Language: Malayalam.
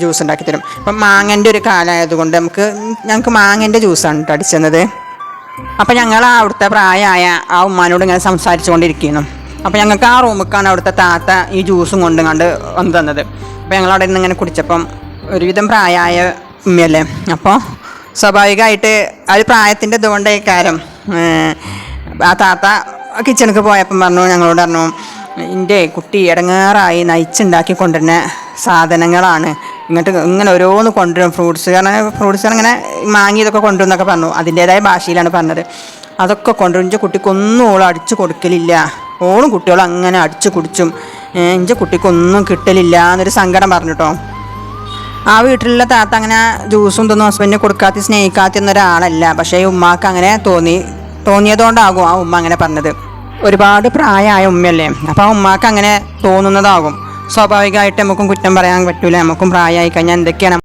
ജ്യൂസ് ഉണ്ടാക്കി തരും. അപ്പം മാങ്ങൻ്റെ ഒരു കാലമായതുകൊണ്ട് ഞങ്ങൾക്ക് മാങ്ങൻ്റെ ജ്യൂസാണ് കേട്ടോ അടിച്ചത്. അപ്പം ഞങ്ങൾ അവിടുത്തെ പ്രായമായ ആ ഉമ്മാനോട് ഇങ്ങനെ സംസാരിച്ചു കൊണ്ടിരിക്കുന്നു. അപ്പോൾ ഞങ്ങൾക്ക് ആ റൂമിലേക്കാണ് അവിടുത്തെ താത്ത ഈ ജ്യൂസും കൊണ്ട് വന്നു തന്നത്. അപ്പോൾ ഞങ്ങൾ അവിടെ നിന്ന് ഇങ്ങനെ കുടിച്ചപ്പം ഒരുവിധം പ്രായമായ ഉമ്മയല്ലേ, അപ്പോൾ സ്വാഭാവികമായിട്ട് ആ ഒരു പ്രായത്തിൻ്റെ ഇതുകൊണ്ടേ കാര്യം ആ താത്ത കിച്ചണിക്ക് പോയപ്പം ഞങ്ങളോട് പറഞ്ഞു, എൻ്റെ കുട്ടി ഇടങ്ങേറായി നയിച്ചുണ്ടാക്കി കൊണ്ടുവരുന്ന സാധനങ്ങളാണ് ഇങ്ങനെ ഓരോന്ന് കൊണ്ടുവരും, ഫ്രൂട്ട്സ് ഇങ്ങനെ മാങ്ങി ഇതൊക്കെ കൊണ്ടുവരും എന്നൊക്കെ പറഞ്ഞു. അതിൻ്റേതായ ഭാഷയിലാണ് പറഞ്ഞത്. അതൊക്കെ കൊണ്ടുവരും, എൻ്റെ കുട്ടിക്കൊന്നും ഓൾ അടിച്ചു കൊടുക്കലില്ല, ഓളും കുട്ടികളും അങ്ങനെ അടിച്ചു കുടിച്ചും എൻ്റെ കുട്ടിക്കൊന്നും കിട്ടലില്ല എന്നൊരു സങ്കടം പറഞ്ഞു കേട്ടോ. ആ വീട്ടിലുള്ള താത്ത അങ്ങനെ ജ്യൂസും ഇതൊന്നും ഹസ്ബൻഡിനെ കൊടുക്കാത്ത സ്നേഹിക്കാത്ത ഒരാളല്ല. പക്ഷേ ഈ ഉമ്മാക്ക് അങ്ങനെ തോന്നിയതുകൊണ്ടാകും ആ ഉമ്മ അങ്ങനെ പറഞ്ഞത്. ഒരുപാട് പ്രായമായ ഉമ്മയല്ലേ, അപ്പോൾ ആ ഉമ്മാക്ക് അങ്ങനെ തോന്നുന്നതാകും. സ്വാഭാവികമായിട്ട് നമുക്കും കുറ്റം പറയാൻ പറ്റൂല, നമുക്കും പ്രായമായി കഴിഞ്ഞാൽ എന്തൊക്കെയാണ്